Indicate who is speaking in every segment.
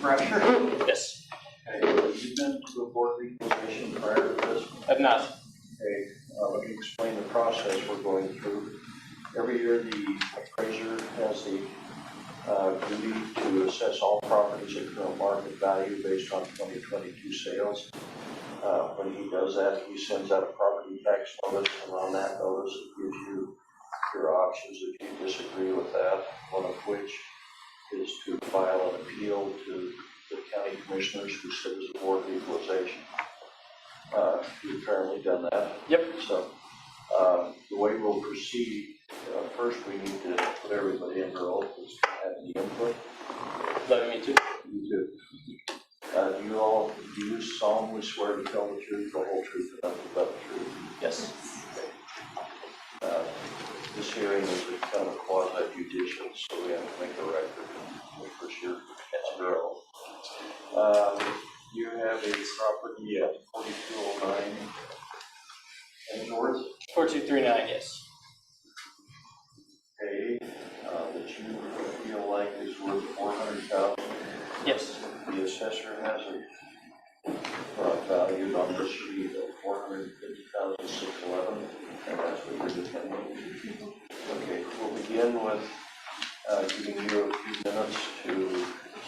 Speaker 1: Brasher?
Speaker 2: Yes.
Speaker 1: Okay, have you been to a board equalization prior to this?
Speaker 2: I've not.
Speaker 1: Okay, let me explain the process we're going through. Every year the appraiser has the duty to assess all properties at current market value based on 2022 sales. When he does that, he sends out a property tax notice, and on that notice it gives you your options if you disagree with that, one of which is to file an appeal to the county commissioners who sit as a board of equalization. You've currently done that.
Speaker 2: Yep.
Speaker 1: So the way we'll proceed, first we need to put everybody under oath as to have the input.
Speaker 2: Me too.
Speaker 1: You do. Do you solemnly swear to tell the truth, the whole truth, and nothing but the truth?
Speaker 2: Yes.
Speaker 1: Okay. This hearing is kind of quasi-judicial, so we have to make a record for sure. Under oath. You have a property at 4209 Hemsworth.
Speaker 2: 4239, yes.
Speaker 1: Okay, that you feel like is worth $400,000.
Speaker 2: Yes.
Speaker 1: The assessor has it valued on this sheet at $450,611, and that's what you're determining. Okay, we'll begin with giving you a few minutes to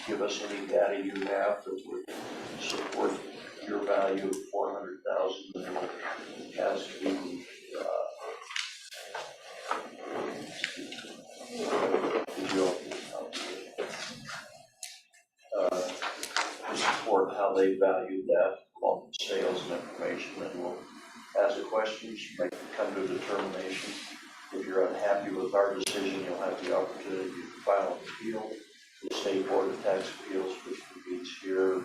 Speaker 1: give us any data you have that would support your value of $400,000, and we'll ask you support how they valued that along with sales and information, and we'll ask the questions, come to a determination. If you're unhappy with our decision, you'll have the opportunity to file an appeal to the State Board of Tax Appeals, which meets here in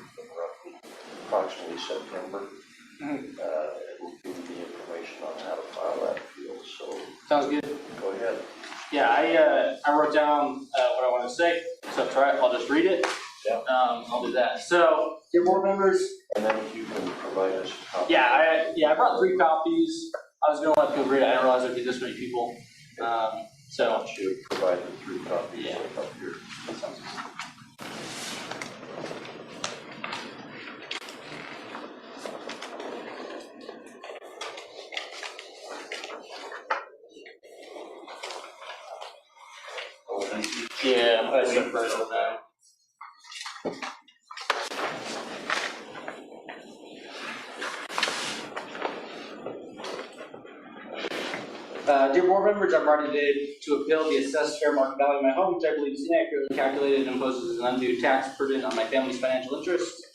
Speaker 1: approximately September. It will give you the information on how to file that appeal. So
Speaker 2: sounds good.
Speaker 1: Go ahead.
Speaker 2: Yeah, I wrote down what I want to say, so I'll just read it.
Speaker 1: Yeah.
Speaker 2: I'll do that. So, dear board members.
Speaker 1: And then you can provide us a copy.
Speaker 2: Yeah, I brought 3 copies. I was going to let people read it. I didn't realize there'd be this many people. So.
Speaker 1: I should provide the 3 copies up here.
Speaker 2: That sounds good.
Speaker 1: Oh, thank you.
Speaker 2: Yeah, I'm going to separate all that. Dear board members, I'm writing today to appeal the assessed fair market value of my home, which I believe is inaccurately calculated and imposes an undue tax burden on my family's financial interests.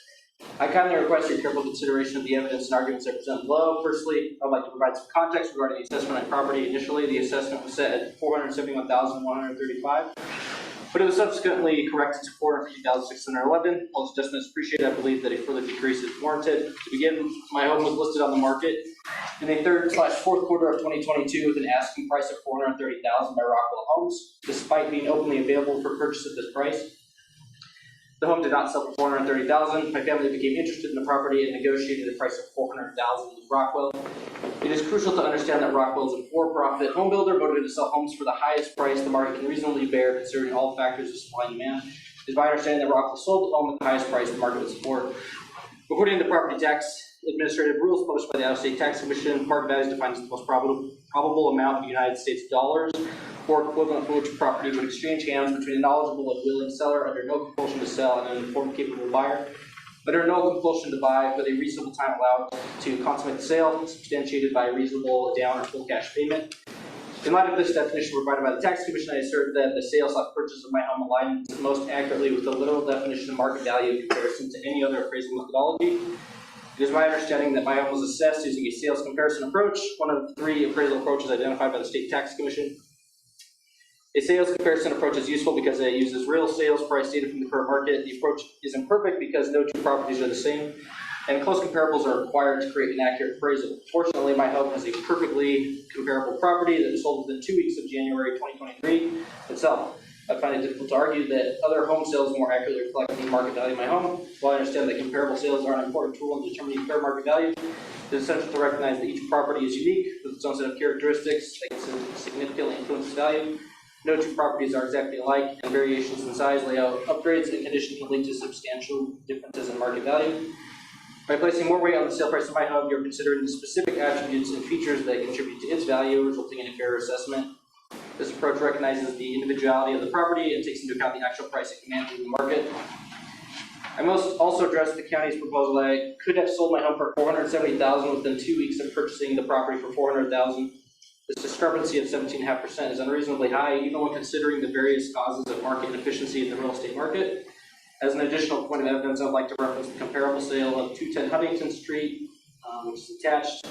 Speaker 2: I kindly request your careful consideration of the evidence and arguments I present below. Firstly, I'd like to provide some context regarding the assessment on property. Initially, the assessment was set at $471,135, but it was subsequently corrected to $450,611. While this adjustment is appreciated, I believe that a further decrease is warranted. To begin, my home was listed on the market in the third/fourth quarter of 2022 with an asking price of $430,000 by Rockwell Homes. Despite being openly available for purchase at this price, the home did not sell for $430,000. My family became interested in the property and negotiated a price of $400,000 with Rockwell. It is crucial to understand that Rockwell is a for-profit home builder motivated to sell homes for the highest price the market can reasonably bear, considering all factors of supply and demand. It is my understanding that Rockwell sold the home at the highest price the market would support. According to the property tax administrative rules published by the Idaho State Tax Commission, market value is defined as the most probable amount of United States dollars or equivalent for which property would exchange hands between a knowledgeable and willing seller under no compulsion to sell and an informed capable buyer, under no compulsion to buy with a reasonable time allowed to consummate the sale, substantiated by a reasonable down or full cash payment. In light of this definition provided by the Tax Commission, I assert that the sale/purchase of my home aligns most accurately with the literal definition of market value in comparison to any other appraisal methodology. It is my understanding that my home was assessed using a sales comparison approach, one of the 3 appraisal approaches identified by the State Tax Commission. A sales comparison approach is useful because it uses real sales price data from the current market. The approach is imperfect because no 2 properties are the same, and close comparables are required to create an accurate appraisal. Fortunately, my home has a perfectly comparable property that was sold within 2 weeks of January 2023 itself. I find it difficult to argue that other home sales more accurately reflect the market value of my home. While I understand that comparable sales are an important tool in determining fair market value, it is essential to recognize that each property is unique with its own set of characteristics that can significantly influence its value. No two properties are exactly alike, and variations in size, layout, upgrades, and condition can lead to substantial differences in market value. By placing more weight on the sale price of my home, you're considering the specific attributes and features that contribute to its value, resulting in a fair assessment. This approach recognizes the individuality of the property and takes into account the actual price it commands in the market. I must also address the county's proposal. I could have sold my home for $470,000 within 2 weeks of purchasing the property for $400,000. This discrepancy of 17.5% is unreasonably high, even when considering the various causes of market inefficiency in the real estate market. As an additional point of evidence, I'd like to reference the comparable sale of 210 Huntington Street, which is attached.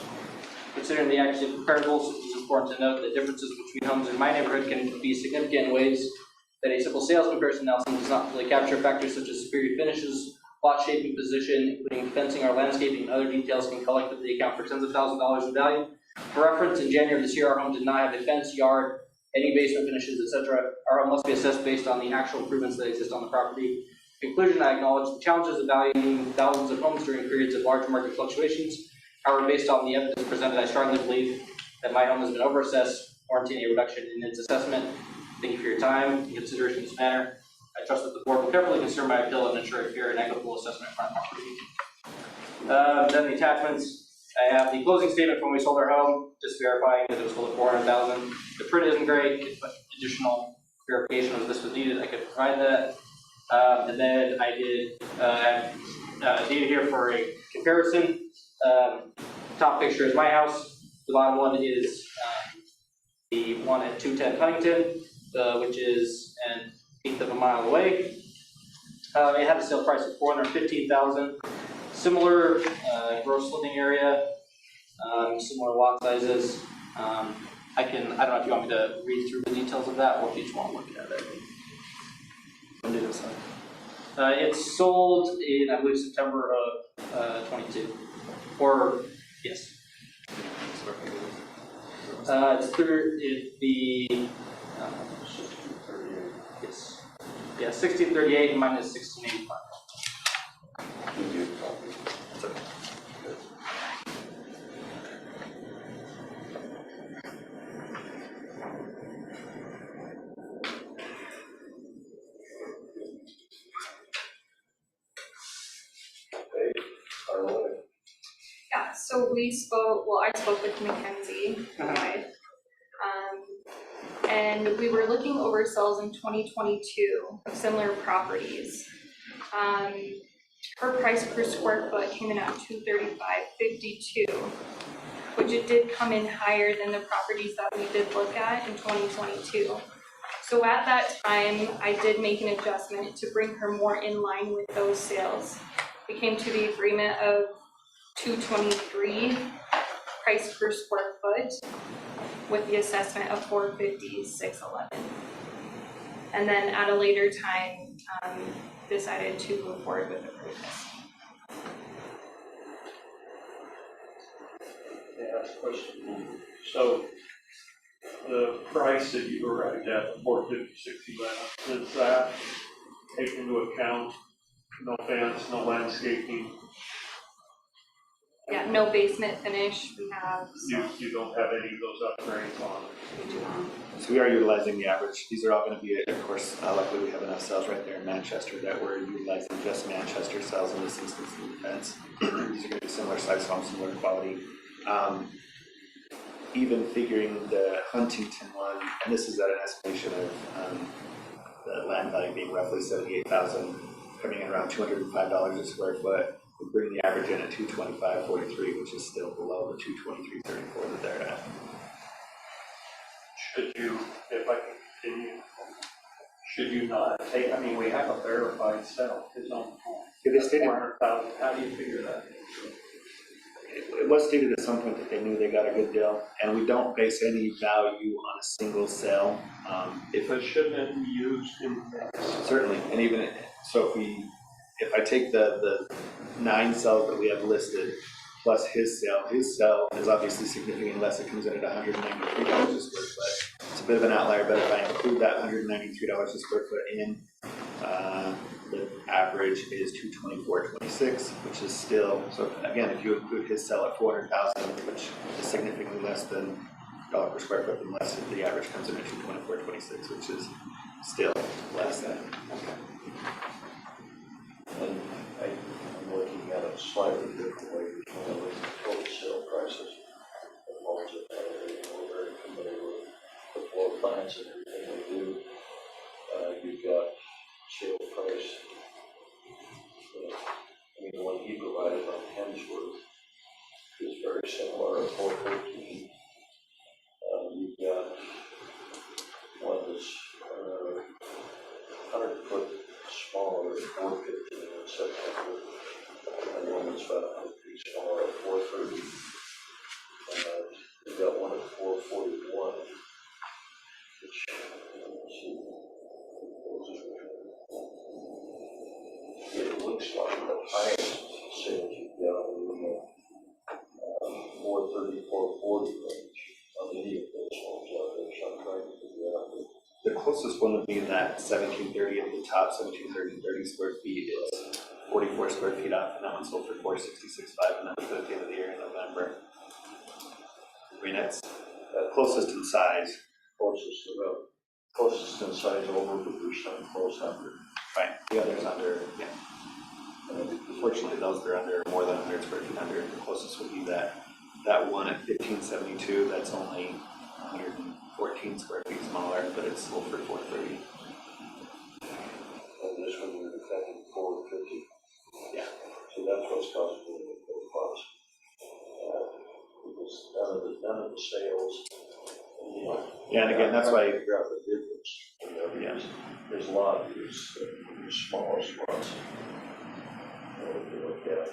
Speaker 2: Considering the accuracy of comparables, it is important to note that differences between homes in my neighborhood can be significant in ways that a simple sales comparison analysis does not fully capture. Factors such as superior finishes, lot shaping, position, including fencing or landscaping, and other details can collectively account for tens of thousands of dollars in value. For reference, in January of this year, our home did not have a fence, yard, any basement finishes, etc. Our home must be assessed based on the actual improvements that exist on the property. In conclusion, I acknowledge the challenges of valuing thousands of homes during periods of large market fluctuations. However, based on the evidence presented, I strongly believe that my home has been overassessed, warranting a reduction in its assessment. Thank you for your time and consideration in this matter. I trust that the board will carefully consider my appeal and ensure a fair and equitable assessment of my property. Then the attachments. I have the closing statement from when we sold our home, just verifying that it was sold at $400,000. The print isn't great, but additional verification of this was needed. I could provide that. And then I did have data here for a comparison. Top picture is my house. The bottom one is the one at 210 Huntington, which is an eighth of a mile away. It had a sale price of $415,000. Similar gross living area, similar lot sizes. I don't know if you want me to read through the details of that or if you just want to look at it.
Speaker 3: When did it sell?
Speaker 2: It's sold in, I believe, September of 22. Or, yes. It's through the, yes. Yeah, 1638 minus 1685.
Speaker 4: Yeah, so we spoke, well, I spoke with Mackenzie, my wife, and we were looking over sales in 2022 of similar properties. Her price per square foot came in at $235.52, which it did come in higher than the properties that we did look at in 2022. So at that time, I did make an adjustment to bring her more in line with those sales. We came to the agreement of $223 price per square foot with the assessment of $450,611. And then at a later time, decided to move forward with the purchase.
Speaker 5: Yeah, that's a question. So the price that you arrived at, the $450,611, does that take into account no fence, no landscaping?
Speaker 4: Yeah, no basement finish. We have.
Speaker 5: You don't have any of those upgrades on it?
Speaker 4: We do not.
Speaker 3: So we are utilizing the average. These are all going to be, of course, luckily we have enough sales right there in Manchester that we're utilizing just Manchester sales in this instance in defense. These are going to be similar size homes, similar quality. Even figuring the Huntington one, and this is at an estimation of the land value being roughly $78,000, coming in around $205 a square foot. We bring the average in at $225.43, which is still below the $223.34 that they're at.
Speaker 5: Should you, if I can continue, should you not take, I mean, we have a verified sale, his own home.
Speaker 3: Yeah, they stated,
Speaker 5: $400,000, how do you figure that?
Speaker 3: it was stated at some point that they knew they got a good deal, and we don't base any value on a single sale.
Speaker 5: But shouldn't it be used in
Speaker 3: Certainly, and even so, if I take the 9 sales that we have listed plus his sale is obviously significantly less. It comes in at $193 a square foot. It's a bit of an outlier, but if I include that $193 a square foot in, the average is $224.26, which is still, so again, if you include his sale at $400,000, which is significantly less than dollar per square foot unless the average comes in at 224.26, which is still less than. Okay.
Speaker 1: And I'm looking at it slightly different way when I look at total sale prices. As long as we're very familiar with the floor plans and everything we do. You've got sale price. The one he provided on Hemsworth is very similar at 415. You've got one that's 100 foot smaller at 415 in September, and one that's about 100 feet smaller at 430. You've got one at 441, which, it looks like the highest sales you've got in the 430, 440 range on any of those homes out there, so I'm trying to figure out.
Speaker 3: The closest one would be that 1730 at the top, 1730 square feet is 44 square feet off, and that one sold for 466.5, and that was at the end of the year in November. I mean, it's closest in size.
Speaker 1: Closest in size over, but there's some close under.
Speaker 3: Right, the others under, yeah. Unfortunately, those that are under more than 100 square feet under, the closest would be that one at 1572, that's only 114 square feet smaller, but it's sold for 430.
Speaker 1: And this one you're defending 450.
Speaker 3: Yeah.
Speaker 1: So that's what's causing me to go cost. Because none of the sales, you know.
Speaker 3: Yeah, and again, that's why.
Speaker 1: Figure out the difference.
Speaker 3: Yeah.
Speaker 1: There's a lot of these smallest lots. If you look at,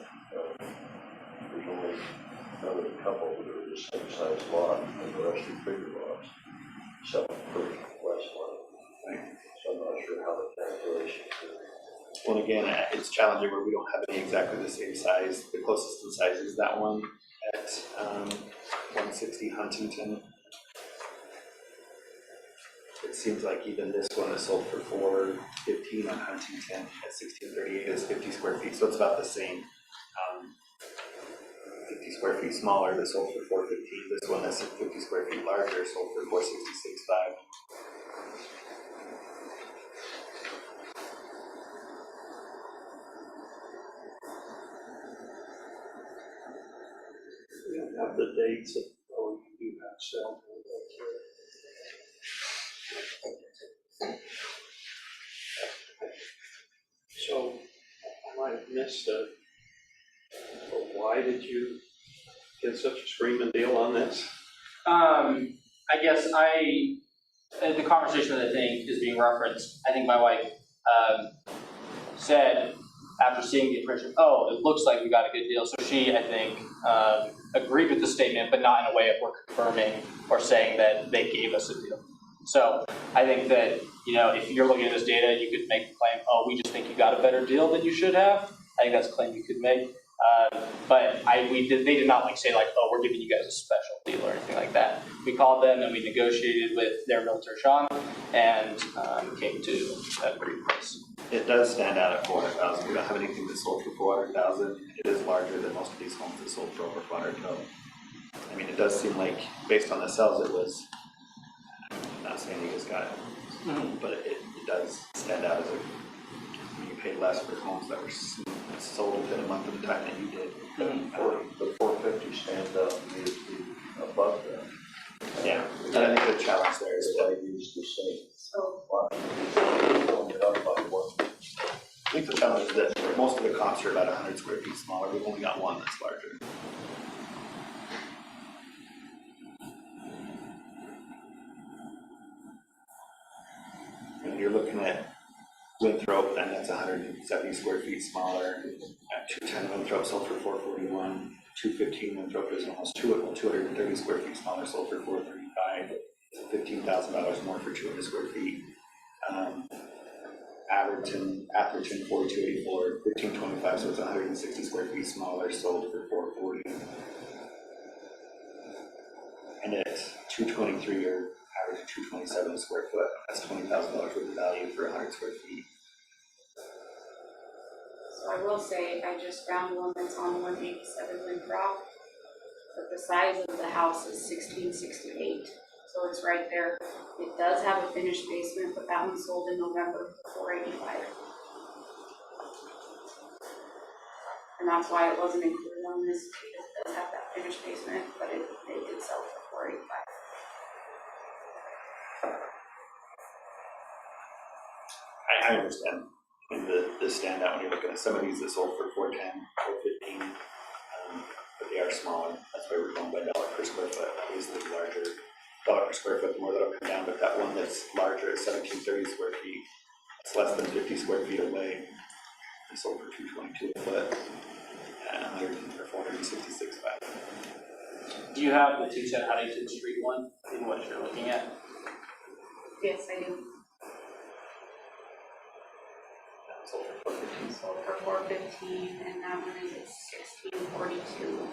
Speaker 1: there's only another couple that are the same size lot, and the rest are bigger lots. Selling for less money.
Speaker 3: Right.
Speaker 1: So I'm not sure how the calculation is.
Speaker 3: Well, again, it's challenging where we don't have any exactly the same size. The closest in size is that one at 160 Huntington. It seems like even this one is sold for 415 on Huntington at 1638 is 50 square feet, so it's about the same. 50 square feet smaller, this sold for 415. This one that's 50 square feet larger sold for 466.5.
Speaker 5: We don't have the dates of, oh, you do have sale. So, I might have missed it, but why did you get such a screaming deal on this?
Speaker 2: I guess the conversation that I think is being referenced, I think my wife said after seeing the information, oh, it looks like we got a good deal. So she, I think, agreed with the statement, but not in a way of we're confirming or saying that they gave us a deal. So I think that, if you're looking at this data, you could make a claim, oh, we just think you got a better deal than you should have. I think that's a claim you could make. But they did not say oh, we're giving you guys a special deal or anything like that. We called them and we negotiated with their realtor, Sean, and came to a pretty price.
Speaker 3: It does stand out at 400,000. We don't have anything that sold for 400,000. It is larger than most of these homes that sold for over 400,000. I mean, it does seem like, based on the sales, it was, I'm not saying you guys got it, but it does stand out as you paid less for homes that were sold within a month of the time that you did.
Speaker 1: The 450 stands out to me as being above that.
Speaker 3: Yeah, and I think the challenge there is that
Speaker 1: I used the same.
Speaker 3: I think the challenge is that most of the comps are about 100 square feet smaller. We've only got one that's larger. And you're looking at Winthrop, and that's 170 square feet smaller. At 210 Winthrop sold for 441. 215 Winthrop is almost 230 square feet smaller, sold for 435. $15,000 more for 200 square feet. Atherton 4284, 1525, so it's 160 square feet smaller, sold for 440. And at 223 or average 227 square foot, that's $20,000 worth of value for 100 square feet.
Speaker 6: So I will say, I just found one that's on 187 Winthrop, but the size of the house is 1668, so it's right there. It does have a finished basement, but that one sold in November for $485. And that's why it wasn't included on this, because it does have that finished basement, but they did sell for $485.
Speaker 3: I understand. I mean, the standout when you're looking at some of these that sold for $410, $415, but they are smaller. That's why we're going by dollar per square foot. Obviously, the larger dollar per square foot, the more that'll come down. But that one that's larger at 1730 square feet, it's less than 50 square feet away. They sold for $222 a foot, and 466.5.
Speaker 2: Do you have the 210 Huntington Street one in what you're looking at?
Speaker 6: Yes, I do.
Speaker 3: Sold for $415.
Speaker 6: Sold for $415, and that one is at $1642.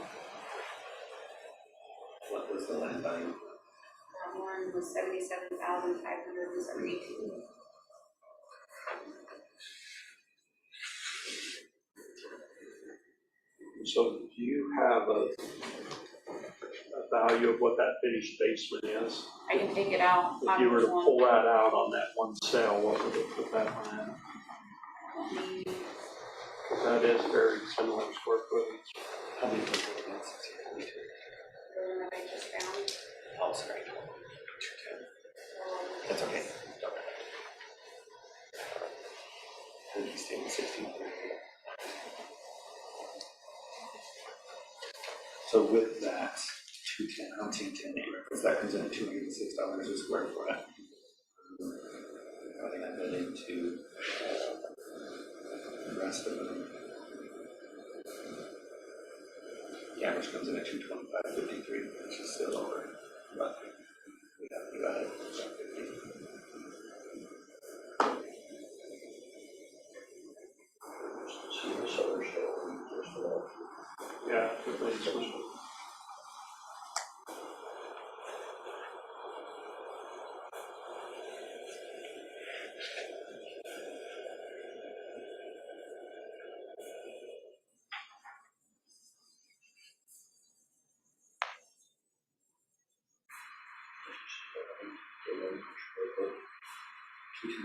Speaker 3: What was the land value?
Speaker 6: That one was $77,572.
Speaker 5: So do you have a value of what that finished basement is?
Speaker 6: I can take it out.
Speaker 5: If you were to pull that out on that one sale, what would it put that on at? Because that is very similar square footage.
Speaker 3: How many people are against 1642?
Speaker 6: The one that I just found.
Speaker 3: Oh, sorry. That's okay. I think he's staying 1638. So with that 210 Huntington, that comes in at $206 a square foot. Dividing that into the rest of them. The average comes in at $225.53, which is still over, but we have to add it.
Speaker 1: See this other show, just about.
Speaker 5: Yeah, good thing.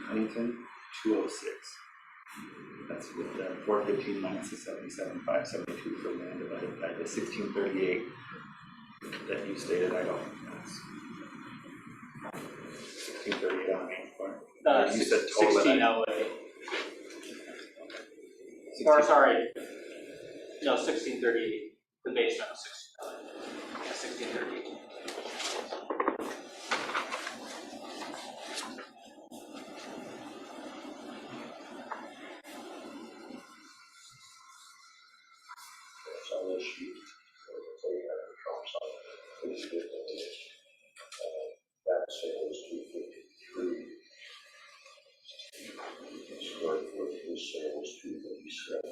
Speaker 3: Huntington, 206. That's with the 415 minus the 77,572 for land divided by the 1638 that you stated. I don't think that's 1638 on for. You said total.
Speaker 2: 1608. Or sorry, no, 1638. The basement was 1608. Yeah, 1638.
Speaker 1: On this sheet, so you have the trumps on it. Please get those. That sale is $253. Square foot, this sale is $257.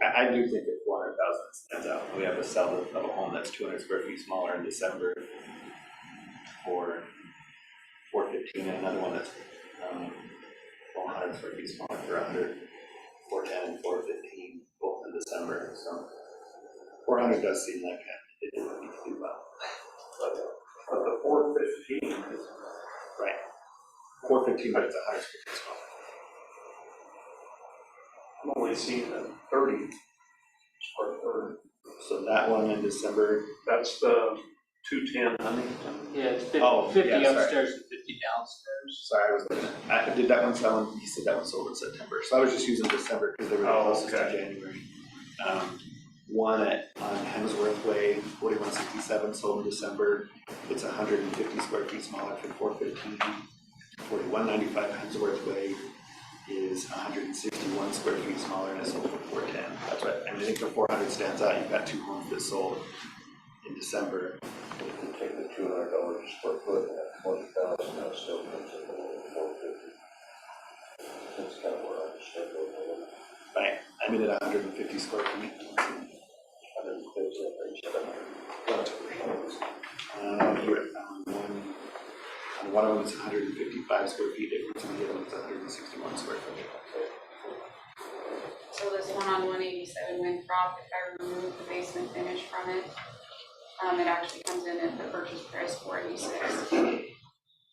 Speaker 3: I do think that 400,000 stands out. We have a sell of a home that's 200 square feet smaller in December for 415, and another one that's 100 square feet smaller for 100, 410 and 415, both in December. So 400 does seem like it didn't need to do well.
Speaker 5: But the 415 is
Speaker 3: Right. 415, but it's 100 square feet smaller.
Speaker 5: I've only seen the 30 square foot.
Speaker 3: So that one in December.
Speaker 5: That's the 210 Huntington.
Speaker 2: Yeah, it's 50,
Speaker 3: Oh,
Speaker 2: 50
Speaker 3: yeah, sorry.
Speaker 2: upstairs and 50 downstairs.
Speaker 3: Sorry, I was looking at. Did that one sell? He said that one sold in September. So I was just using December because they were the closest to January. One on Hemsworth Way, 4167, sold in December. It's 150 square feet smaller for 415. 4195 Hemsworth Way is 161 square feet smaller and it's sold for 410. That's right. I mean, I think the 400 stands out. You've got two homes that sold in December.
Speaker 1: If you take the $200 a square foot and that 20,000, that still comes in below 450. That's kind of where I just start looking at it.
Speaker 3: Right. I mean, at 150 square feet.
Speaker 1: 150, I think, 700.
Speaker 3: You're on one of them it's 155 square feet difference, and the other one's 161 square feet.
Speaker 6: So this the one on 187 Winthrop. If I remove the basement finish from it, it actually comes in at the purchase price 486.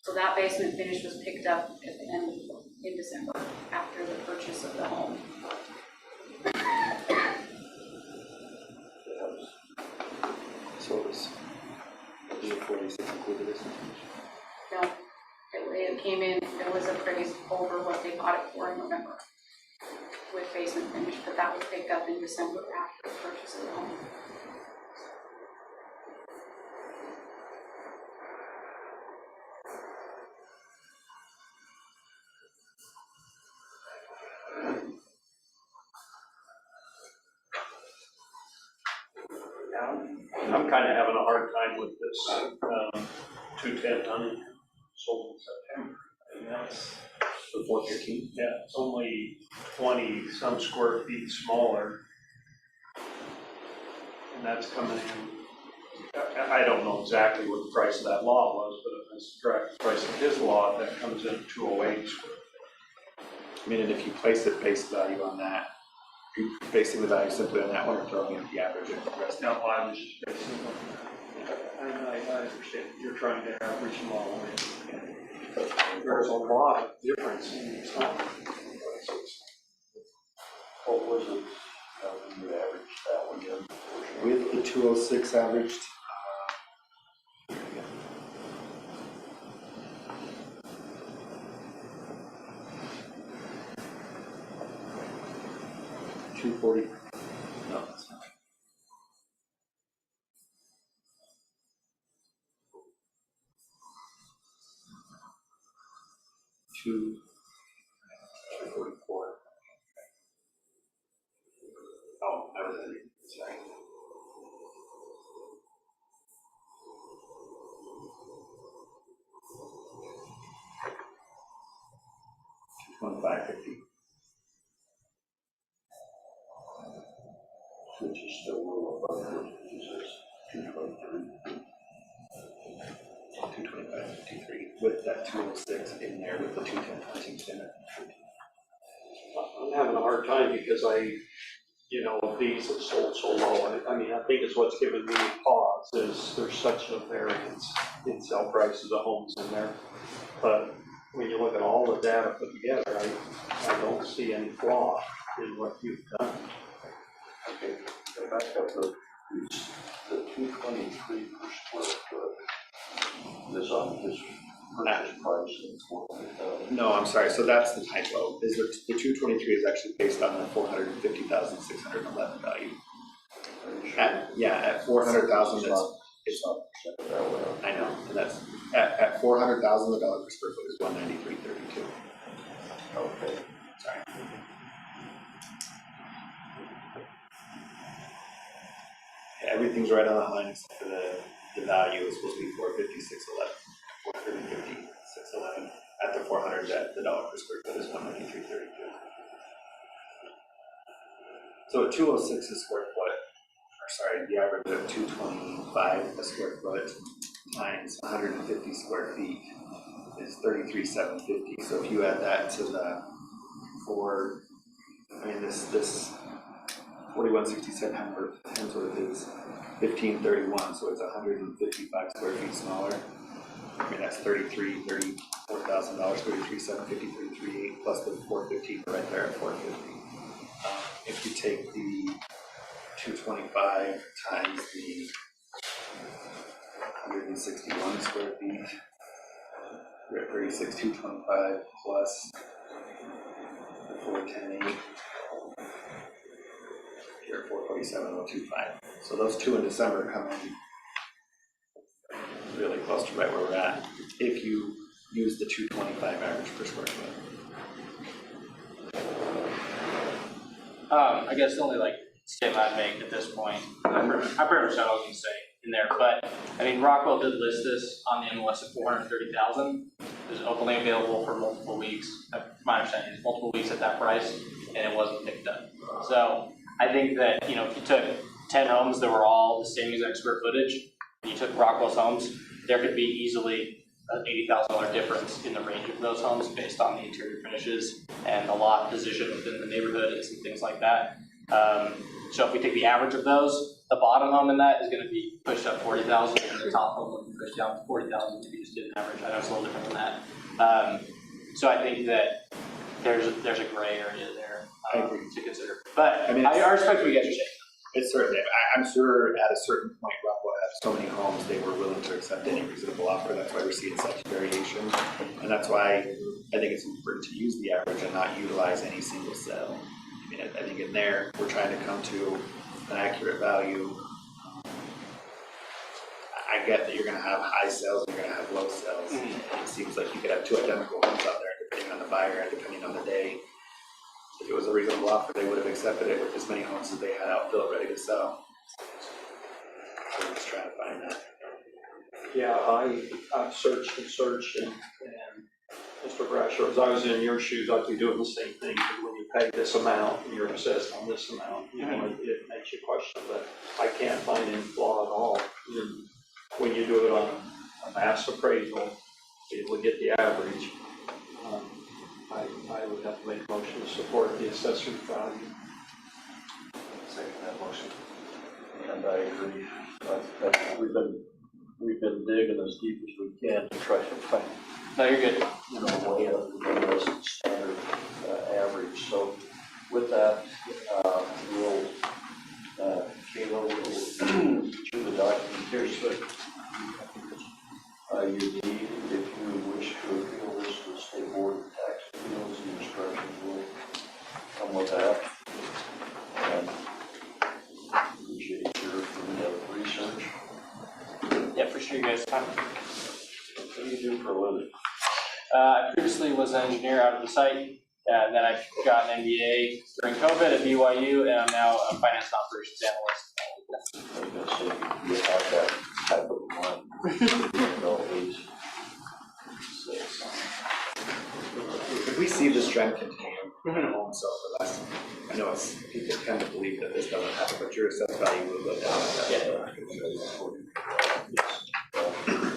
Speaker 6: So that basement finish was picked up at the end in December after the purchase of the home.
Speaker 3: So it was, the 46 included this?
Speaker 6: No, it came in, it was appraised over what they bought it for in November with basement finish, but that was picked up in December after the purchase of the home.
Speaker 5: I'm kind of having a hard time with this, 210 ton sold in September. And that's,
Speaker 3: The 415?
Speaker 5: yeah, it's only 20 some square feet smaller. And that's coming in, I don't know exactly what the price of that lot was, but if it's the correct price of his lot, that comes in at 208 square.
Speaker 3: I mean, and if you place it base value on that, are you basing the value simply on that one or throwing in the average of the rest?
Speaker 5: Now, I was just basing on that. I understand, you're trying to average them all in. There's a lot of difference in these homes.
Speaker 1: What was it, when you averaged that one in?
Speaker 3: With the 206 averaged, $240. No, that's not. $244. Oh, I was sorry. $225.50.
Speaker 1: Which is still a little above what it is, 223.
Speaker 3: 225.53 with that 206 in there with the 210 tons in it.
Speaker 5: I'm having a hard time because these have sold so low. I mean, I think it's what's given me pause is there's such a variance in sale prices of homes in there. But when you look at all the data put together, I don't see any flaw in what you've done.
Speaker 1: Okay, go back up the 223 per square foot. This on his purchase price of $400,000.
Speaker 3: No, I'm sorry. So that's the typo. Is the 223 is actually based on the 450,611 value. At 400,000, it's
Speaker 1: not that way.
Speaker 3: I know, and that's at 400,000, the dollar per square foot is 193.32.
Speaker 1: Okay.
Speaker 3: Sorry. Everything's right on the line except for the value is supposed to be 456.11. At the 400, the dollar per square foot is 193.32. So at 206 a square foot, or sorry, the average of 225 a square foot times 150 square feet is 33,750. So if you add that to the this 4167 Hemsworth is 1531, so it's 155 square feet smaller. I mean, that's $34,000, 33,750, 33,800 plus the 415 right there at 450. If you take the 225 times the 161 square feet, you're at 36,225 plus the 410.8, you're at 447,025. So those two in December come in really close to right where we're at if you use the 225 average per square foot.
Speaker 2: I guess the only statement I'd make at this point, I pretty much know what I was going to say in there, but I mean, Rockwell did list this on the MLS at 430,000. It was openly available for multiple weeks. My understanding is multiple weeks at that price, and it wasn't picked up. So I think that if you took 10 homes that were all the same exact square footage, and you took Rockwell's homes, there could be easily an $80,000 difference in the range of those homes based on the interior finishes and the lot position within the neighborhood and some things like that. So if we take the average of those, the bottom home in that is gonna be pushed up 40,000, and the top home will be pushed down to 40,000 if you just did an average. I know it's a little different than that. So I think that there's a gray area there to consider. But
Speaker 3: I mean,
Speaker 2: I respect what you guys are saying.
Speaker 3: It's certainly, I'm sure at a certain point, Rockwell had so many homes, they were willing to accept any reasonable offer. That's why we're seeing such variation. And that's why I think it's important to use the average and not utilize any single sale. I mean, I think in there, we're trying to come to an accurate value. I get that you're gonna have high sales and you're gonna have low sales. It seems like you could have two identical homes out there, depending on the buyer and depending on the day. If it was a reasonable offer, they would have accepted it with as many homes as they had out built ready to sell. So we're just trying to find that.
Speaker 1: Yeah, I've searched and Mr. Brasher, as I was in your shoes, I'd be doing the same thing. When you pay this amount and you're assessed on this amount, you know, it makes you question, but I can't find any flaw at all. When you do it on a mass appraisal, it would get the average. I would have to make a motion to support the assessor's value.
Speaker 7: Second that motion.
Speaker 1: And I agree. We've been digging as deep as we can to try to find,
Speaker 2: No, you're good.
Speaker 1: you know, way up the standard average. So with that, Kayla will do the document here, so you need, if you wish to appeal this to the State Board of Tax Appeals, the instructions will come with that. And appreciate your research.
Speaker 2: Yeah, for sure, you guys' time.
Speaker 1: What do you do for a living?
Speaker 2: I previously was an engineer out of the site, and then I got an MBA during COVID at BYU, and I'm now a finance and operations analyst.
Speaker 1: I was gonna say, you have that type of mind. You know, he's
Speaker 3: If we see this trend continue in a home sale for less, I know it's, people tend to believe that this doesn't happen, but your assessed value will go down.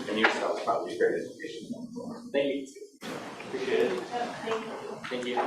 Speaker 3: And your sale is probably great information.
Speaker 2: Thank you.
Speaker 1: appreciate it.
Speaker 2: Thank you.